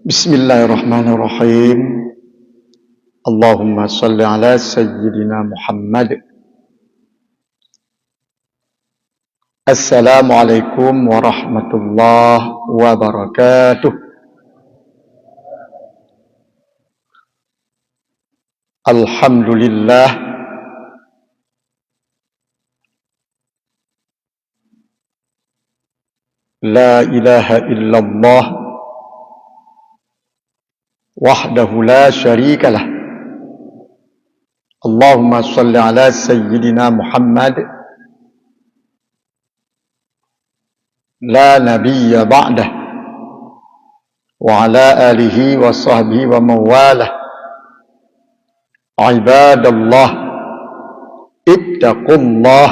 Bismillahirrahmanirrahim. Allahumma salli ala Sayyidina Muhammad. Assalamualaikum warahmatullahi wabarakatuh. Alhamdulillah. La ilaha illallah. Wahdahu la syarika lah. Allahumma salli ala Sayyidina Muhammad. La nabiyya ba'dah. Wa ala alihi wa sahbihi wa mawalah. Ibadallah. Ittaqullah.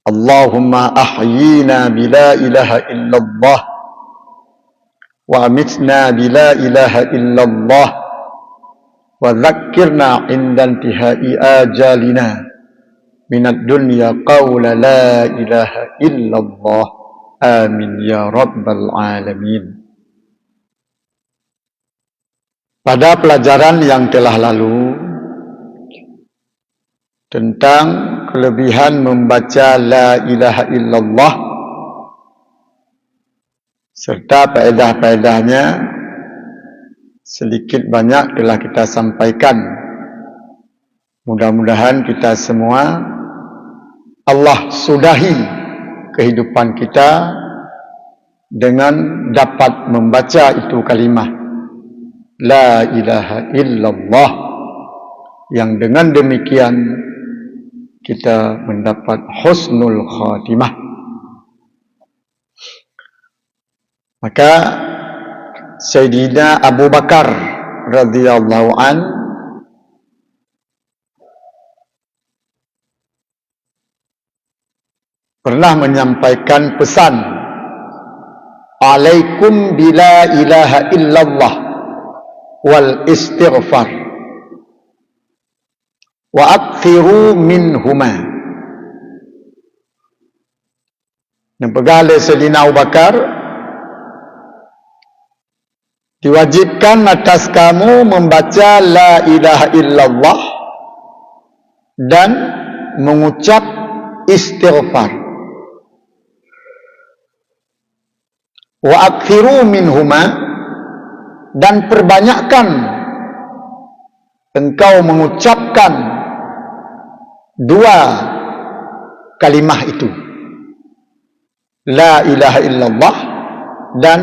Allahumma ahyina bila ilaha illallah. Wa amitna bila ilaha illallah. Wa dhakkirna inda intihai ajalina minad dunya qawla la ilaha illallah. Amin ya rabbal alamin. Pada pelajaran yang telah lalu tentang kelebihan membaca la ilaha illallah serta faedah-faedahnya sedikit banyak telah kita sampaikan. Mudah-mudahan kita semua Allah sudahi kehidupan kita dengan dapat membaca itu kalimah la ilaha illallah, yang dengan demikian kita mendapat husnul khatimah. Maka Sayyidina Abu Bakar radhiyallahu an pernah menyampaikan pesan, alaikum bila ilaha illallah wal istighfar wa akthiru minhuma. Dan pegang oleh Sayyidina Abu Bakar, diwajibkan atas kamu membaca la ilaha illallah dan mengucap istighfar. Wa akthiru minhuma, dan perbanyakkan engkau mengucapkan dua kalimah itu, la ilaha illallah dan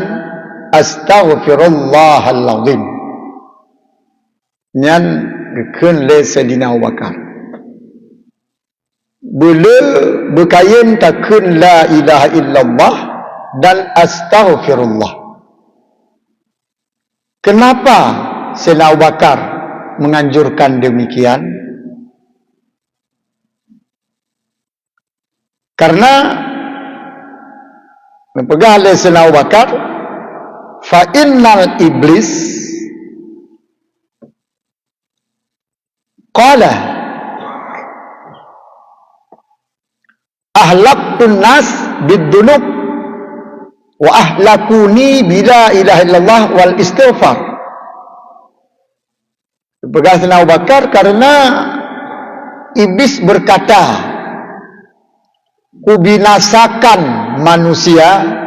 astaghfirullahal azim. Nyan gekun le Sayyidina Abu Bakar. Bila berkain takun la ilaha illallah dan astaghfirullah. Kenapa Sayyidina Abu Bakar menganjurkan demikian? Karena pegang oleh Sayyidina Abu Bakar, fa innal iblis qala ahlaqtun nas bid-dunub wa ahlakuni bila ilaha illallah wal istighfar. Pegang Sayyidina Abu Bakar karena iblis berkata, ku binasakan manusia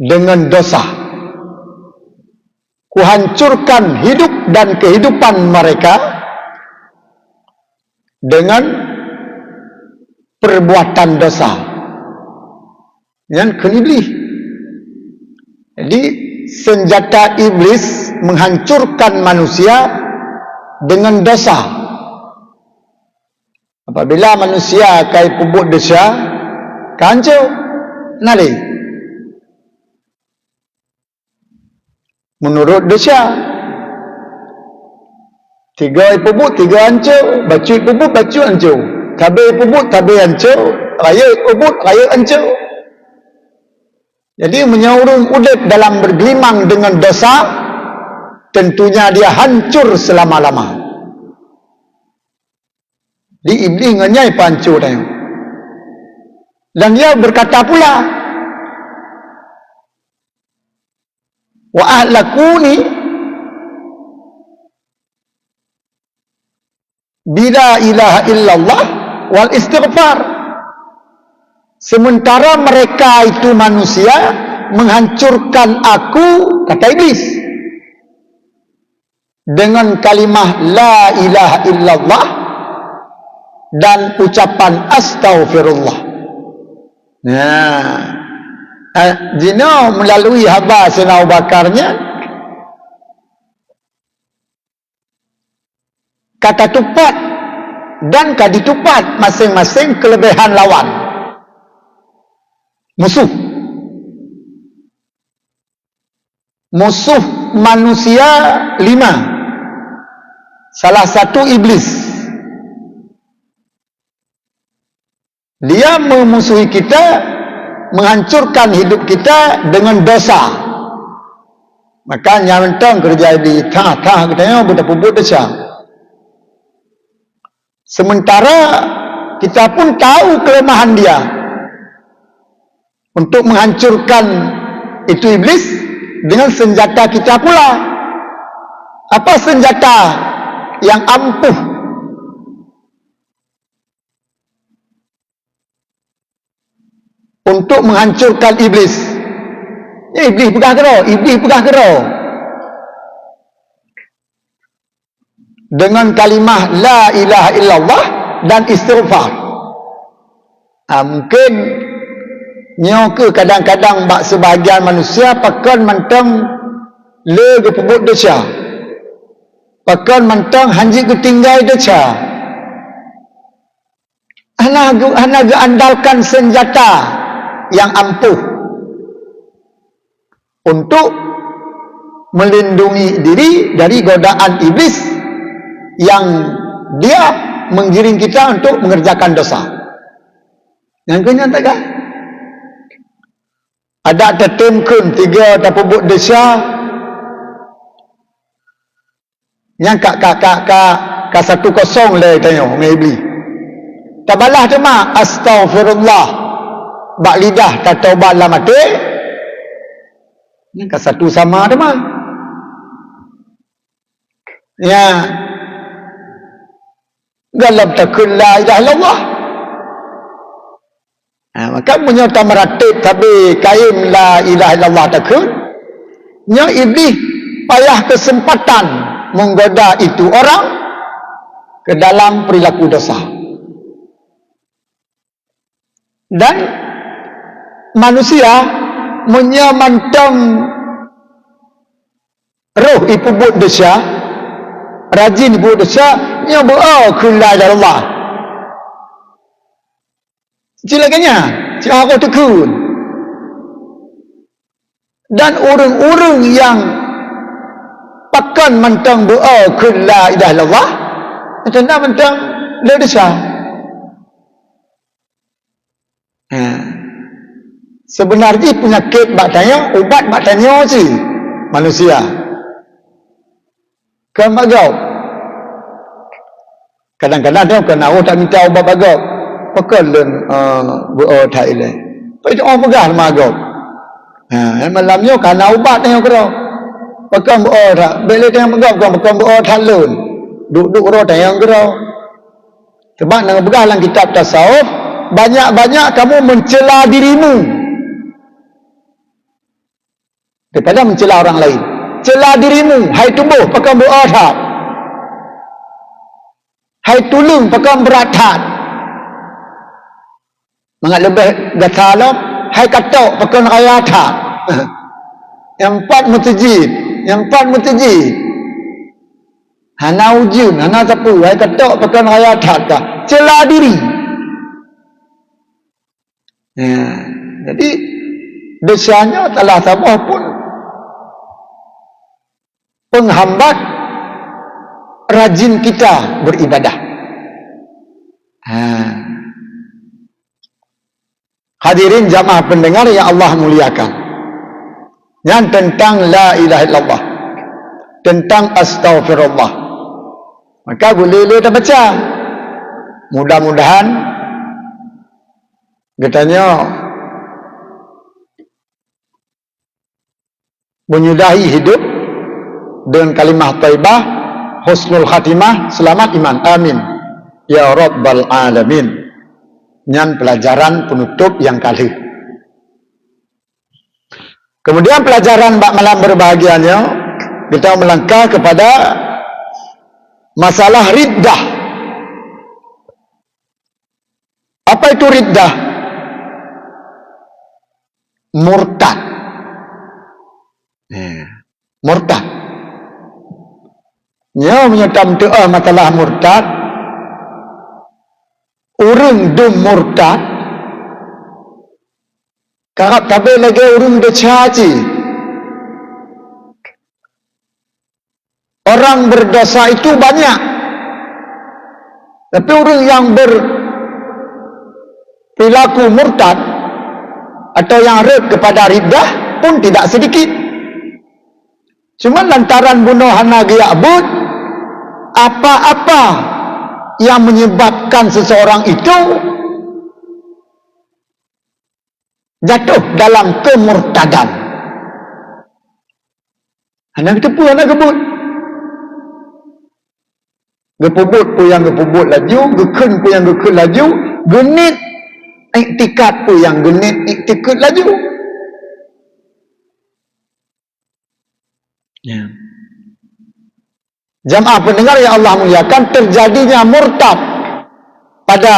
dengan dosa, ku hancurkan hidup dan kehidupan mereka dengan perbuatan dosa. Yang iblis. Jadi senjata iblis menghancurkan manusia dengan dosa. Apabila manusia kai pubuk dosa, kancur nali. Menurut dosa, tiga pubuk tiga hancur, bacu pubuk bacu hancur, tabir pubuk tabir hancur, raya pubuk raya hancur. Jadi menyaurung udip dalam bergelimang dengan dosa, tentunya dia hancur selama-lama. Di iblis ngenyai pancur dia. Dan dia berkata pula, Wa ahlakuni bila ilaha illallah wal istighfar. Sementara mereka itu manusia menghancurkan aku, kata iblis, dengan kalimah la ilaha illallah dan ucapan astaghfirullah. Zina melalui haba Sayyidina Abu Bakarnya, kata tupat dan kaditupat masing-masing kelebihan lawan, musuh manusia 5. Salah satu iblis. Dia memusuhi kita, menghancurkan hidup kita dengan dosa. Maka nyantong kerja di tah-tah katanya budak-budak dosa. Sementara kita pun tahu kelemahan dia. Untuk menghancurkan itu iblis dengan senjata kita pula. Apa senjata yang ampuh untuk menghancurkan iblis? Iblis pegah gerau. Dengan kalimah la ilaha illallah dan istighfar. Mungkin nyoke kadang-kadang bak sebahagian manusia pakan mentang le gepebut dosa, pakan mentang hanji ketinggai dosa. Hana andalkan senjata yang ampuh untuk melindungi diri dari godaan iblis yang dia menggiring kita untuk mengerjakan dosa. Yang kenyatakan ada tetemkan 3 tapubuk dosa yang kak 1-0 le tanya dengan iblis. Tabalah tu mah astaghfirullah bak lidah tak taubat lah mati. Ni kat 1 sama tu mah. Ya. Dalam takun la ilaha illallah. Maka menyata meratib tapi kaim la ilaha illallah takun. Nya iblis payah kesempatan menggoda itu orang ke dalam perilaku dosa. Dan manusia menyamantang roh ipubut dosa, rajin ipubut dosa, nya berau ke la ilaha illallah. Cilakanya, aku tekun. Dan orang-orang yang pakan mentang berau ke la ilaha illallah, macam mentang le dosa. Sebenarnya penyakit bak tanya, ubat bak tanya si manusia. Kan bagau. Kadang-kadang dia kena tak minta ubat bagau. Pakai len tak ile. Pai orang pegah magau. Malamnya kena ubat tanya kero. Pakai tak. Bele tanya bagau kau pakai tak len. Duk ro tanya kero. Sebab nang begah dalam kitab tasawuf, banyak-banyak kamu mencela dirimu daripada mencela orang lain. Cela dirimu, hai tubuh pakai berat. Hai tulung pakai berat. Mengat lebih gatalap, hai katok pakai ayat. Yang 4 mutajid. Hana ujun, hana sapu, hai katok pakai ayat. Cela diri. Jadi dosanya telah tambah pun penghambat rajin kita beribadah. Hadirin jamaah pendengar yang Allah muliakan, yang tentang la ilaha illallah, tentang astaghfirullah, maka boleh kita baca. Mudah-mudahan katanya menyudahi hidup dengan kalimah thayyibah, husnul khatimah, selamat iman. Amin ya rabbal alamin. Nyan pelajaran penutup yang kali. Kemudian pelajaran bak malam berbahagianya, kita melangkah kepada masalah riddah. Apa itu riddah? Murtad. Murtad. Nya menyetam doa masalah murtad. Urang dum murtad. Kakak tabe lagi urang decaci. Orang berdosa itu banyak. Tapi orang yang berperilaku murtad atau yang red kepada riddah pun tidak sedikit. Cuma lantaran bunuh anak Ya'bud, apa-apa yang menyebabkan seseorang itu jatuh dalam kemurtadan. Anak tepu anak kebut. Gepubut pun yang gepubut laju, geken pun yang geken laju, genit iktikad pun yang genit iktikad laju. Ya. Jamaah pendengar yang Allah muliakan, terjadinya murtad pada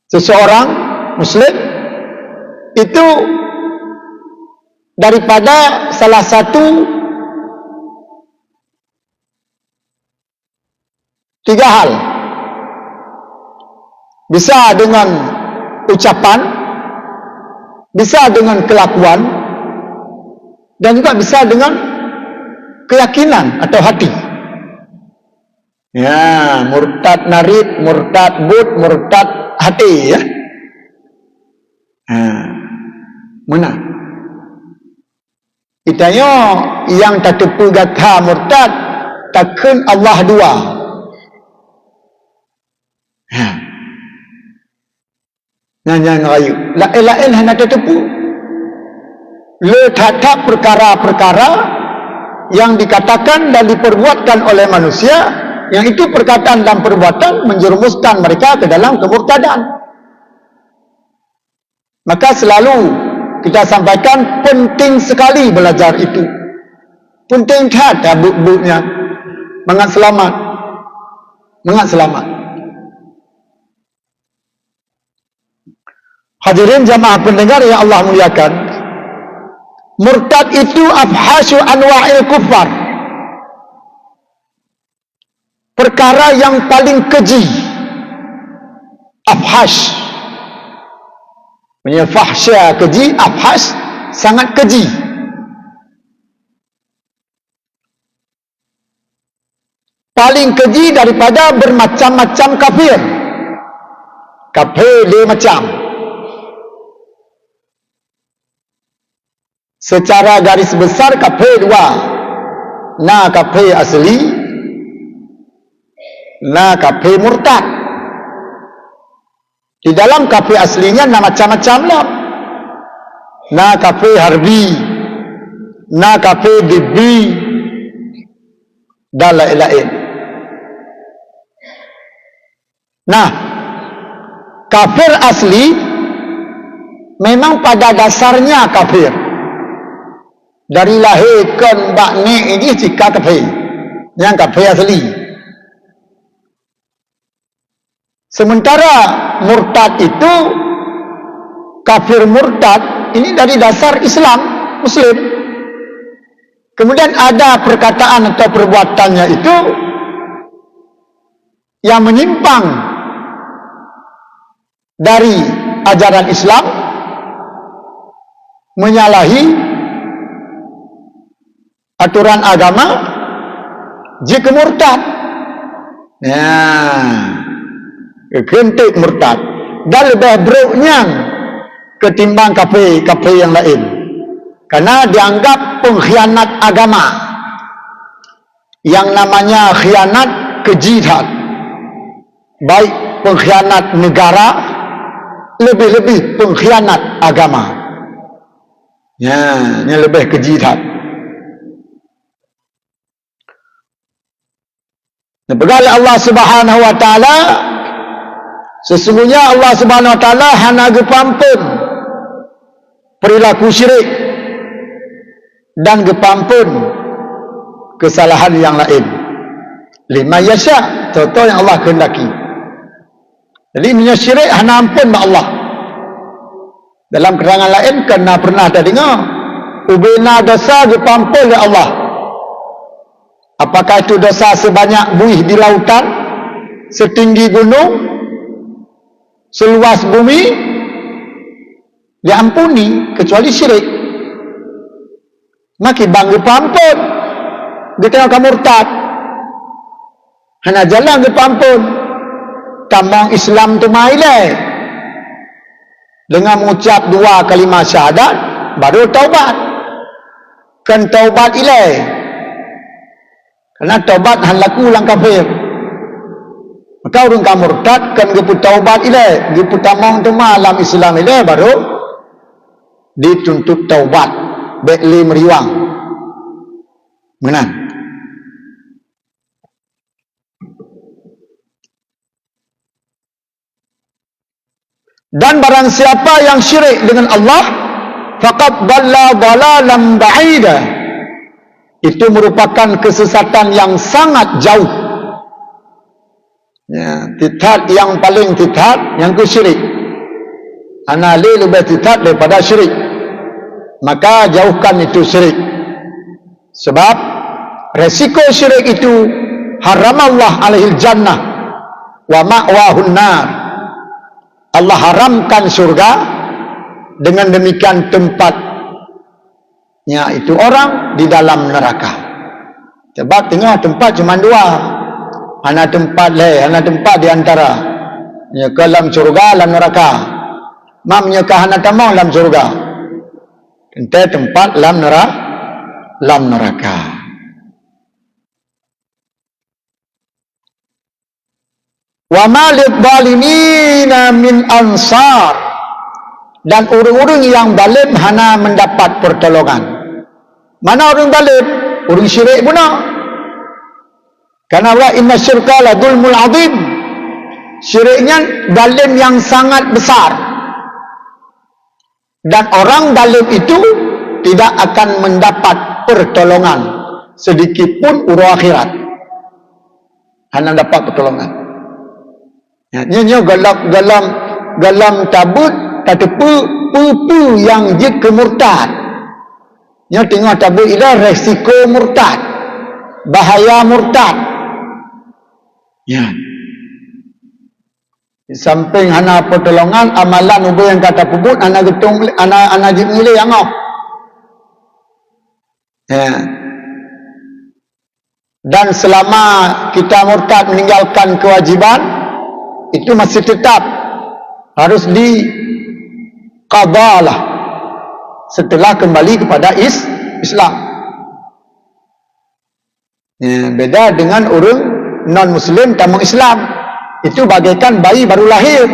seseorang muslim itu daripada salah satu tiga hal. Bisa dengan ucapan, bisa dengan kelakuan, dan juga bisa dengan keyakinan atau hati. Ya, murtad narid, murtad but, murtad hati ya. Mana? Itanya yang tak tepu gatha murtad, takkan Allah dua. Nanya ngerayu la ilaha illallah nak tepu le tatap perkara-perkara yang dikatakan dan diperbuatkan oleh manusia, yang itu perkataan dan perbuatan menjerumuskan mereka ke dalam kemurtadan. Maka selalu kita sampaikan penting sekali belajar itu, penting kata buk-buknya. Mangat selamat, mangat selamat. Hadirin jamaah pendengar yang Allah muliakan, murtad itu afhasyu anwa'il kufar, perkara yang paling keji. Afhash punya fahsya keji, afhash sangat keji. Paling keji daripada bermacam-macam kafir. Kafir dia macam. Secara garis besar kafir dua. Na kafir asli, na kafir murtad. Di dalam kafir aslinya na macam-macam lah. Na kafir harbi, na kafir dibbi, dan lain-lain. Nah, kafir asli memang pada dasarnya kafir. Dari lahir kan bakni ini jika kafir, yang kafir asli. Sementara murtad itu, kafir murtad ini dari dasar Islam, Muslim. Kemudian ada perkataan atau perbuatannya itu yang menyimpang dari ajaran Islam, menyalahi aturan agama, jika murtad. Ya, kentik murtad. Dan lebih buruknya ketimbang kafir yang lain, karena dianggap pengkhianat agama. Yang namanya khianat kejihad, baik pengkhianat negara, lebih-lebih pengkhianat agama. Ya, ini lebih ke jihad. Berkata Allah Subhanahu wa taala, sesungguhnya Allah Subhanahu wa taala hana gepampun perilaku syirik dan gepampun kesalahan yang lain. Lima yasha, contoh yang Allah kehendaki. Jadi minyak syirik hana ampun mak Allah. Dalam keterangan lain kena pernah ada dengar ubina dosa gepampun oleh Allah. Apakah itu dosa sebanyak buih di lautan, setinggi gunung, seluas bumi? Diampuni kecuali syirik. Maki bang gepampun, dia tengok kamu murtad. Hana jalan gepampun. Kamang Islam tu mailai. Dengan mengucap 2 kalimah syahadat baru taubat. Kan taubat ilai. Karena taubat han laku lang kafir. Maka orang kamu murtad kan gepu taubat ilai, gepu tamang tu malam Islam ilai baru dituntut taubat. Bekli meriwang. Menang. Dan barang siapa yang syirik dengan Allah, faqad dhalla dhalalan ba'ida. Itu merupakan kesesatan yang sangat jauh. Ya, tithat yang paling tithat yang ke syirik. Ana lebih tithat daripada syirik. Maka jauhkan itu syirik. Sebab resiko syirik itu haramallah alaihil jannah wa ma'wahun nar. Allah haramkan surga, dengan demikian tempatnya itu orang di dalam neraka. Sebab tengok tempat cuma 2. Ana tempat ana tempat di antara ya ke dalam surga dalam neraka. Mamnya ke ana tamang dalam surga. Ente tempat dalam neraka. Wa malid zalimina min ansar, dan orang-orang yang zalim hana mendapat pertolongan. Mana orang zalim? Orang syirik pula. Karena wa inna syirka la dzulmul azim. Syiriknya zalim yang sangat besar. Dan orang zalim itu tidak akan mendapat pertolongan sedikit pun urus akhirat. Hana dapat pertolongan. Nyo galam tabut kata pu yang jik ke murtad. Nyo tengok tabut ila resiko murtad, bahaya murtad. Ya. Di samping hana pertolongan amalan ubah yang kata pubut ana getung ana jik ngile yang ngau. Ya. Dan selama kita murtad meninggalkan kewajiban, itu masih tetap harus diqadalah setelah kembali kepada Islam. Ya, beda dengan orang non-muslim tamang Islam. Itu bagaikan bayi baru lahir.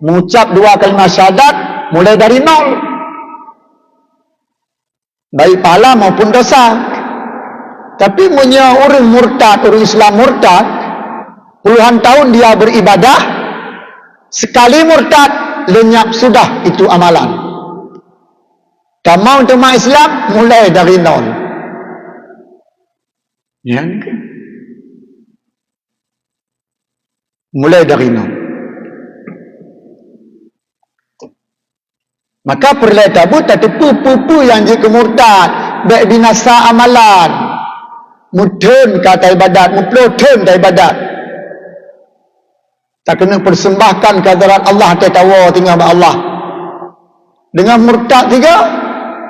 Mengucap 2 kalimah syahadat mulai dari nol. Baik pahala maupun dosa. Tapi punya orang murtad, orang Islam murtad, puluhan tahun dia beribadah, sekali murtad lenyap sudah itu amalan. Tamau umat Islam mulai dari nol. Ya, mulai dari nol. Maka perlai tabut tapi pupu yang jika murtad, baik binasa amalan, mudhun kata ibadat, muplodun kata ibadat. Tak kena persembahkan kehadirat Allah tetawa tinggal Allah. Dengan murtad juga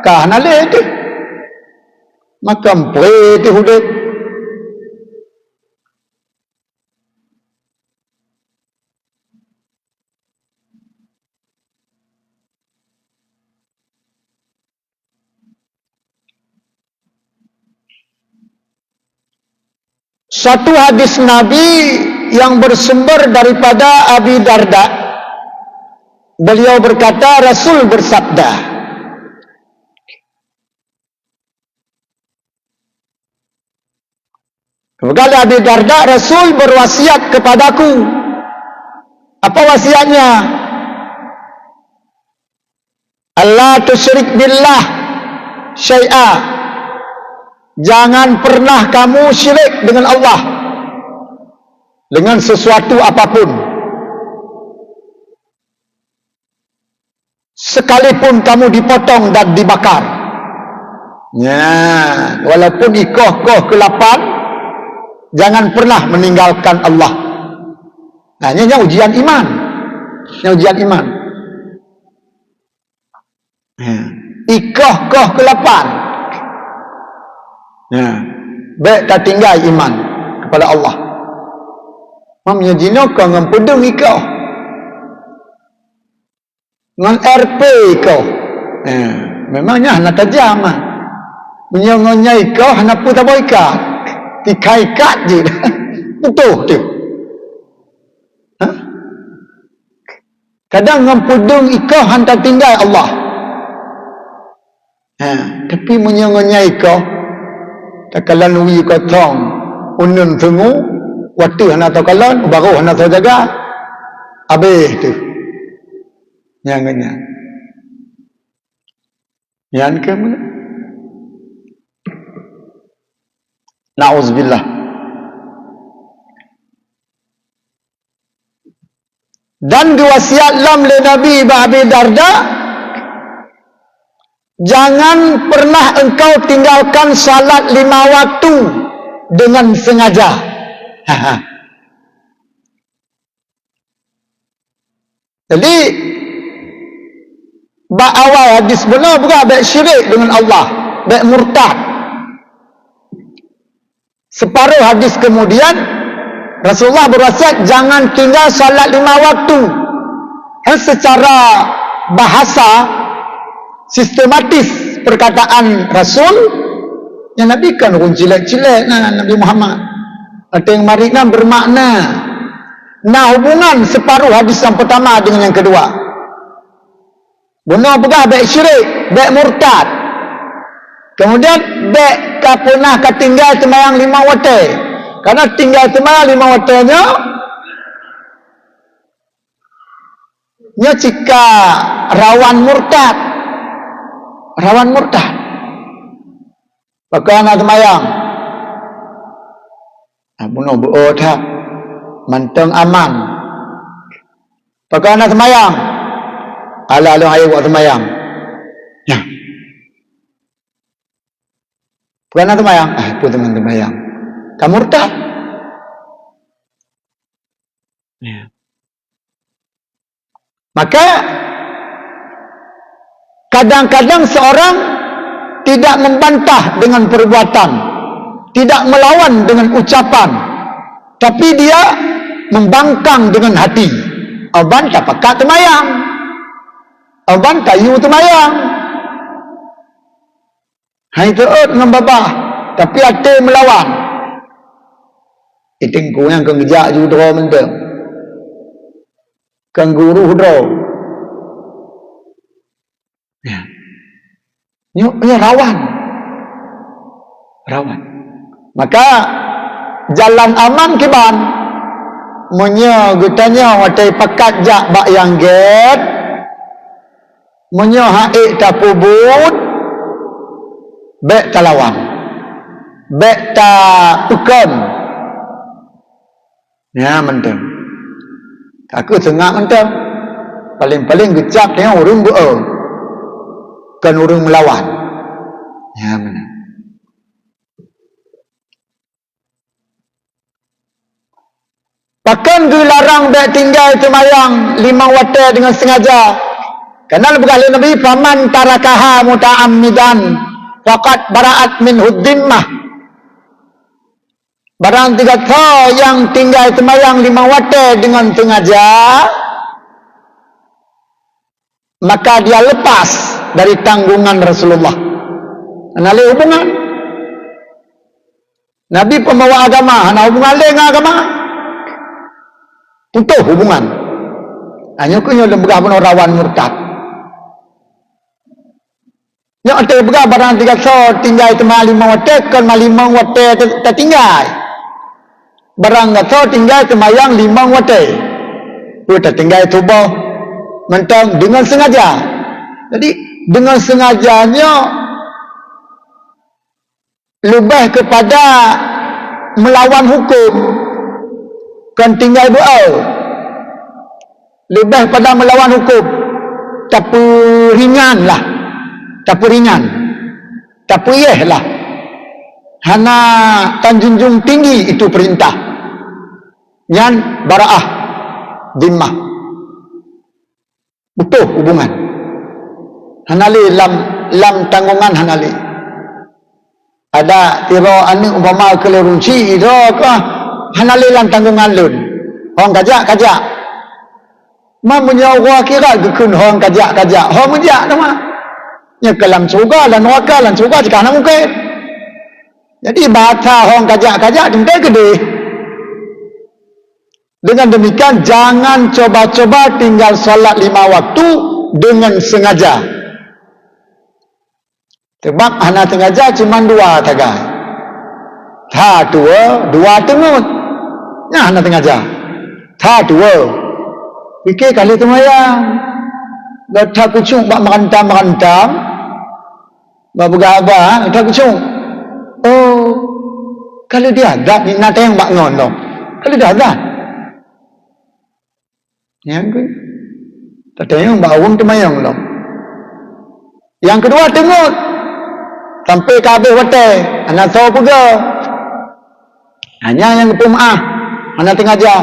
kah nalih tu. Maka mpre tu hudud. Satu hadis Nabi yang bersumber daripada Abi Darda. Beliau berkata, Rasul bersabda, Kata Abi Darda, Rasul berwasiat kepadaku. Apa wasiatnya? Allah tusyrik billah syai'a. Jangan pernah kamu syirik dengan Allah dengan sesuatu apapun, sekalipun kamu dipotong dan dibakar. Ya, walaupun ikoh-koh ke-8, jangan pernah meninggalkan Allah. Nah, ini ujian iman. Ini ujian iman. Ya. Ikoh-koh ke-8. Ya. Baik tak tinggal iman kepada Allah. Mamnya jino kau ngempudung ikoh. Ngan RP kau. Ya. Memangnya anak tajam. Menyongonya ikoh anak putar boikat. Tikai kat je. Betul tu. Ha? Kadang ngempudung ikoh hantar tinggal Allah. Ha, tapi menyongonya ikoh tak kalan wi kotong unun tengu waktu hana to kalan baru hana to jaga habis tu nyanganya yan ke mana na'udzubillah. Dan diwasiat lam le Nabi Abi Darda, jangan pernah engkau tinggalkan salat 5 waktu dengan sengaja. Jadi bab awal hadis benar bukan bab syirik dengan Allah, bab murtad. Separuh hadis kemudian Rasulullah berwasiat jangan tinggal salat 5 waktu. Secara bahasa sistematis perkataan Rasul yang Nabi kan orang cilek-cilek Nabi Muhammad. Ada yang marina bermakna. Nah, hubungan separuh hadis yang pertama dengan yang kedua. Benar pegah baik syirik, baik murtad. Kemudian baik kapunah ketinggal temayang 5 waktu. Karena tinggal temayang 5 waktunya nya jika rawan murtad. Rawan murtad. Maka anak temayang. Bunuh beotah. Manteng aman. Maka anak temayang. Ala-ala ayo buat temayang. Ya. Bukan anak temayang. Pun teman temayang. Kamu murtad. Ya. Maka kadang-kadang seorang tidak membantah dengan perbuatan, tidak melawan dengan ucapan, tapi dia membangkang dengan hati. Bantah pakat temayang, bantah you temayang. Hai teut dengan babah, tapi hati melawan. Itengku yang kengejak juga mendem. Kangguru draw. Ya. Ini rawan. Rawan. Maka jalan aman kiban. Menyo gutanya watai pakat jak bak yang get. Menyo haik tapubut. Bek talawan. Bek ta pekan. Ya mendem. Aku tengah mendem. Paling-paling gecap dengan orang buat. Kan orang melawan. Ya mana. Bahkan dilarang baik tinggal temayang 5 waktu dengan sengaja. Kerana berkali Nabi faman tarakaha muta'ammidan faqad bara'at min huddimah. Barang 3 yang tinggal temayang 5 waktu dengan sengaja, maka dia lepas dari tanggungan Rasulullah. Nali hubungan Nabi pembawa agama, ana hubungan dengan agama. Putus hubungan. Hanya kunyo lemgah pun rawan murtad. Yang ada begah barang 3 tinggal temayang 5 waktu kan 5 waktu tertinggal. barang kata tinggal temayang 5 waktu. Kita tinggal tubuh mentang dengan sengaja. Jadi dengan sengajanya lebih kepada melawan hukum, kan tinggal doa lebih pada melawan hukum, tapi ringan lah, tapi lah hana tanjunjung tinggi itu perintah nyan baraah dimmah butuh hubungan hanali lam tanggungan hanali ada tiro anu umpama kelerunci itu ke hanali lam tanggungan lun orang kajak ma menyawa kira gekun orang kajak orang menjak nama nya kelam surga dan neraka lan surga jika nak mungkin. Jadi bahasa orang kajak tentu gede. Dengan demikian jangan coba-coba tinggal solat 5 waktu dengan sengaja. Sebab anak sengaja cuma 2 tagai. Tha 2 tengut. Nya anak sengaja. Tha 2. Fikir kali temayang. Gata kucung bak merentam. Bak bergabah, gata kucung. Oh, kalau dia ada ni nak tayang bak ngon dong. Kalau dia ada. Yang ke? Tak tayang bak awang temayang dong. Yang kedua tengut. Sampai ke habis watai. Anak tahu pega. Hanya yang kepumah. Anak tengah jah.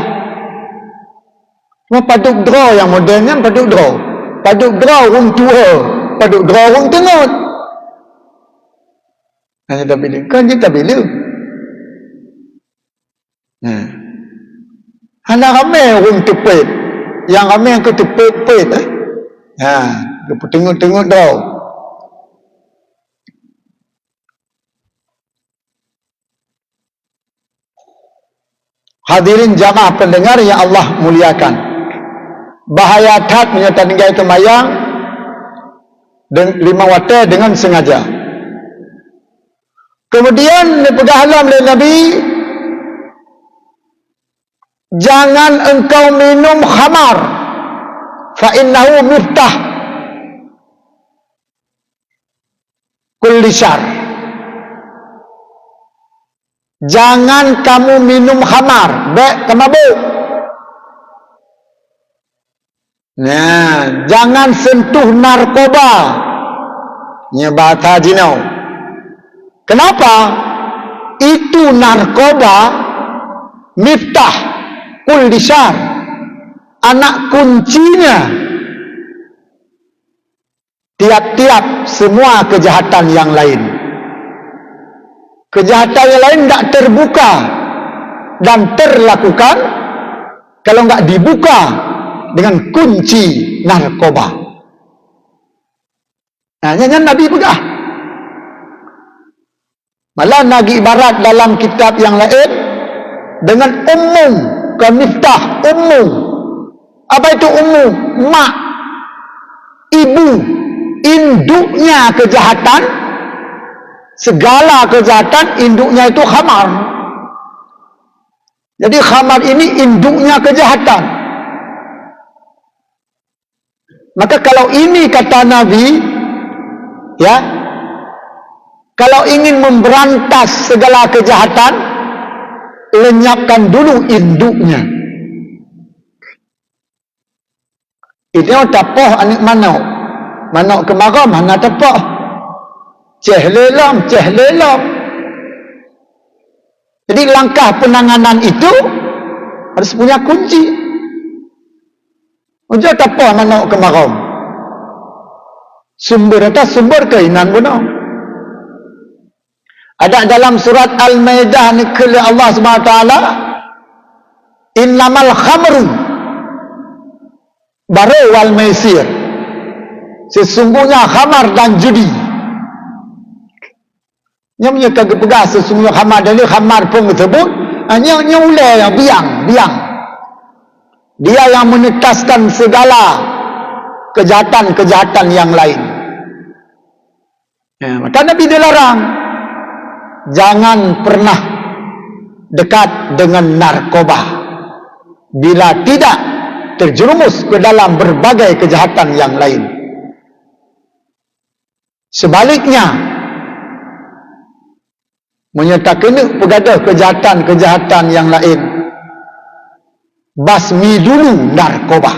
Cuma paduk draw yang moden kan paduk draw. Paduk draw orang tua. Paduk draw orang tengut. Hanya tak bila. Kan dia tak bila. Anak ramai orang tepit. Yang ramai yang ketepit-pit. Tengok-tengok draw. Hadirin jamaah pendengar yang Allah muliakan. Bahaya tat menyertai tinggal temayang 5 waktu dengan sengaja. Kemudian dipegahalam oleh Nabi, jangan engkau minum khamar, fa innahu miftah kulli syarr. Jangan kamu minum khamar, kemabuk. Nah, jangan sentuh narkoba. Ini bahasa jinau. Kenapa? Itu narkoba miftah kulli syarr. Anak kuncinya tiap-tiap semua kejahatan yang lain. Kejahatan yang lain tidak terbuka dan terlakukan kalau tidak dibuka dengan kunci narkoba. Nah, yang Nabi pegah. Malah Nabi ibarat dalam kitab yang lain dengan umum, ke miftah umum. Apa itu umum? Mak, ibu, induknya kejahatan. Segala kejahatan induknya itu khamar. Jadi khamar ini induknya kejahatan. Maka kalau ini kata Nabi, ya, kalau ingin memberantas segala kejahatan, lenyapkan dulu induknya. Ini tapoh anak manok. Manok kemarau mana tapoh. Cehlelam. Jadi langkah penanganan itu harus punya kunci. Ujar apa manok kemarau? Sumber keinan benar. Ada dalam surat Al-Maidah ni kala Allah SWT, innamal khamru baru wal maisir. Sesungguhnya khamar dan judi. Yang punya kagak pegang sesungguhnya khamar dan khamar pun tersebut hanya ulai yang biang. Dia yang menetaskan segala kejahatan yang lain. Maka Nabi dilarang, jangan pernah dekat dengan narkoba, bila tidak terjerumus ke dalam berbagai kejahatan yang lain. Sebaliknya, menyerta kena pegadah kejahatan-kejahatan yang lain, basmi dulu narkoba.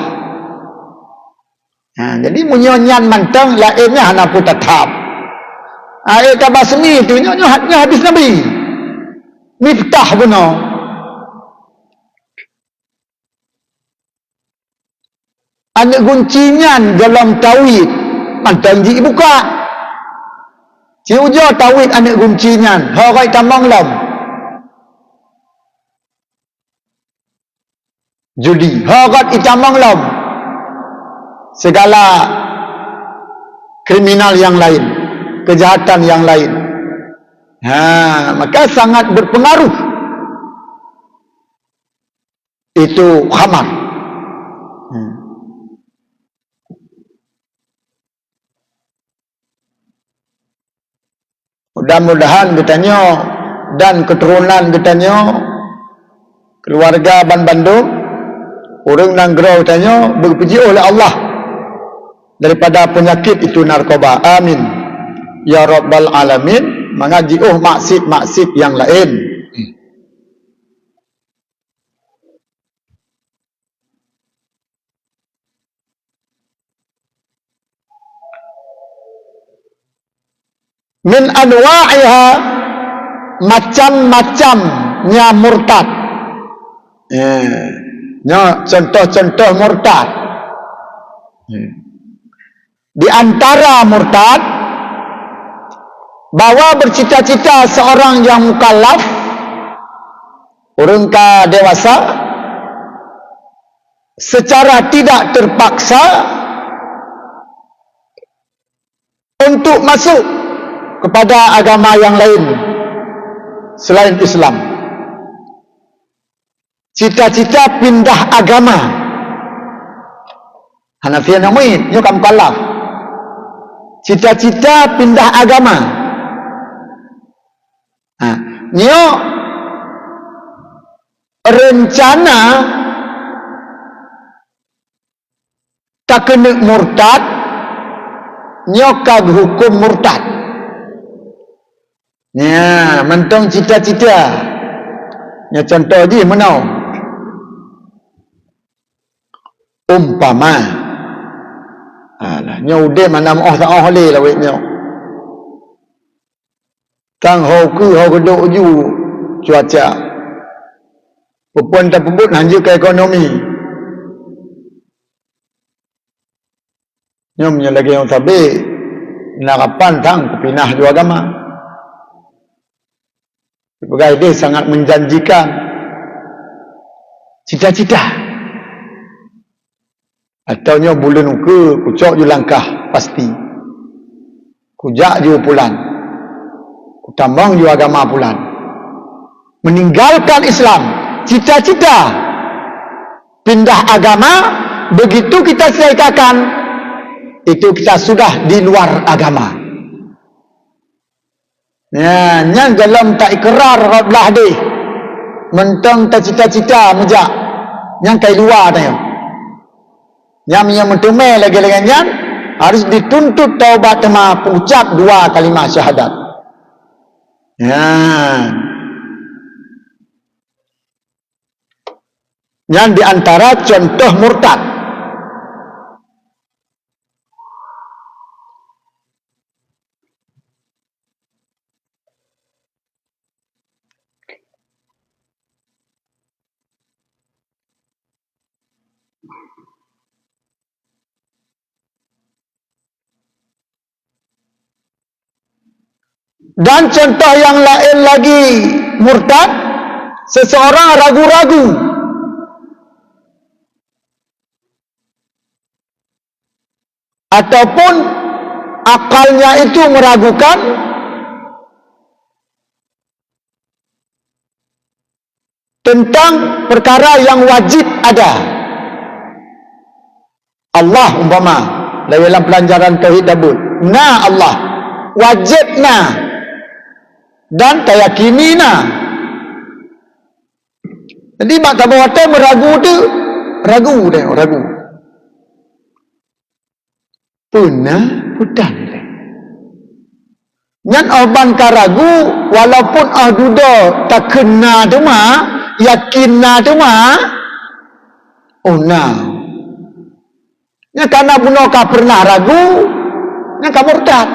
Jadi munyonyan mantang lainnya hana pun tetap. Ayat basmi itu nyonya habis Nabi. Miftah benar. Anak guncinya dalam tauhid mantang ji buka. Ci ujo tauhid anak guncinya, horai tamang lam. Judi, horat itamang lam. Segala kriminal yang lain, kejahatan yang lain. Maka sangat berpengaruh itu khamar. Mudah-mudahan katanya dan keturunan katanya keluarga Ban Bandung orang Nanggrau katanya berpuji oleh Allah daripada penyakit itu narkoba. Amin ya rabbal alamin. Mengaji maksud yang lain. Min anwa'iha, macam-macamnya murtad. Contoh-contoh murtad. Di antara murtad, bahwa bercita-cita seorang yang mukallaf, orang dewasa, secara tidak terpaksa untuk masuk kepada agama yang lain selain Islam. Cita-cita pindah agama. Hanafiah namuin, nyo kam mukallaf. Cita-cita pindah agama. Nyo rencana tak kena murtad, nyo kag hukum murtad. Mentong cita-cita. Contoh je menau. Umpama. Nyo udah mana mau tak boleh lah nyo. Kang hau keduk ju cuaca. Perempuan tak pebut hanya ke ekonomi. Nyomnya lagi yang tabik. Narapan tang kepinah dua agama. Sebagai dia sangat menjanjikan. Cita-cita. Ataunya bulan ke kucok je langkah pasti. Kujak je pulan. Tambang juga agama pulan. Meninggalkan Islam. Cita-cita pindah agama, begitu kita selesaikan, itu kita sudah di luar agama. Yang dalam tak ikrar belah deh. Mentang tak cita-cita mejak. Yang kai luar tanya. Yang mentemai lagi-lagi yang harus dituntut taubat sama pengucap 2 kalimat syahadat. Yang diantara contoh murtad. Dan contoh yang lain lagi murtad, seseorang ragu-ragu ataupun akalnya itu meragukan tentang perkara yang wajib ada. Allah umpama dalam pelajaran tauhid dabut. Allah wajibna dan keyakinina Jadi mak tak berwata meragu tu, ragu. Punah hutan. Nyan oban ka ragu, walaupun duda tak kena tu yakin tu Nya karena buno ka pernah ragu, nya ka murtad.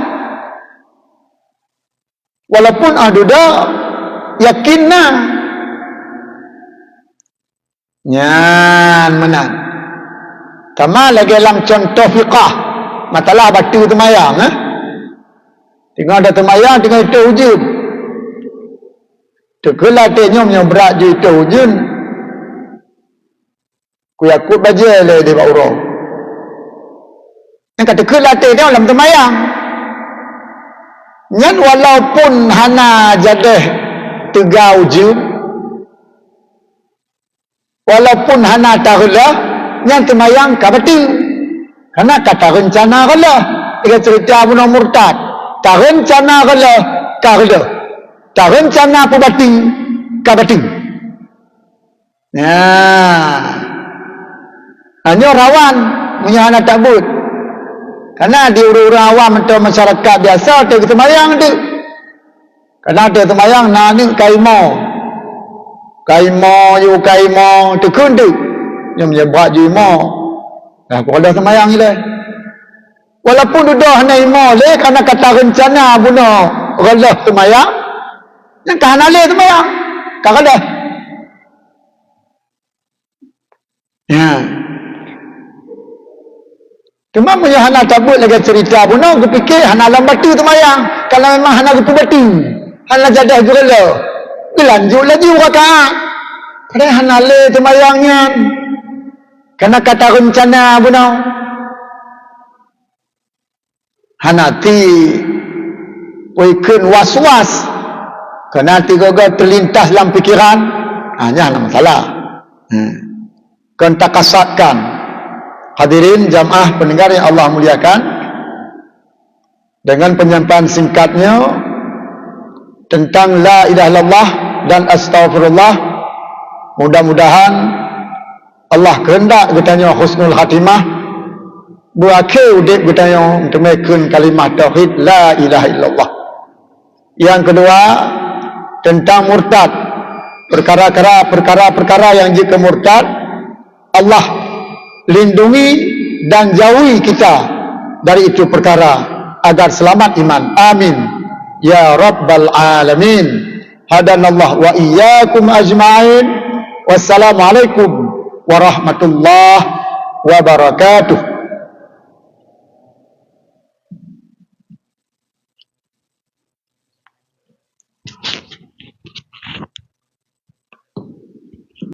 Walaupun duda yakin nyan menang. Kama lagi dalam contoh fiqah, matalah batu temayang Tinggal ada temayang, tinggal itu ujun. Terkelatihnya yang berat je itu ujun. Ku yakut baja le di bawah. Yang kata kelatihnya dalam temayang. Nyan walaupun hana jadah tiga ujun, walaupun hana tahulah, nyan temayang kabati. Karena kata rencana kalah. Ia cerita bunuh murtad. Tak rencana kalau tak rencana pubati kabati. Hanya rawan punya anak takbut. Karena di urang-urang awam atau masyarakat biasa ada temayang tu. Karena ada temayang ni kaimo tekun tu. Yang menyebab jimo. Nah, kalau temayang ni lah. Walaupun dah naimo le karena kata rencana bunuh Allah temayang, yang kahana le temayang, kagak ya. Cuma punya hana cabut lagi cerita bunuh, aku fikir hana lam batu temayang. Kalau memang hana gitu batu, hana jadah juga le, dilanjut lagi rakaat. Kadang hana le temayangnya, karena kata rencana bunuh. Hanati waiken was-was kerana tiga terlintas dalam fikiran hanya masalah kan takasatkan. Hadirin jamaah pendengar yang Allah muliakan, dengan penyampaian singkatnya tentang la ilaha illallah dan astaghfirullah, mudah-mudahan Allah kehendak katanya husnul khatimah, berakhir udip kita yang temekan kalimah tauhid la ilaha illallah. Yang kedua tentang murtad, perkara-perkara yang jika murtad Allah lindungi dan jauhi kita dari itu perkara agar selamat iman. Amin ya rabbal alamin. Hadanallah wa iyyakum ajma'in. Wassalamualaikum warahmatullahi wabarakatuh.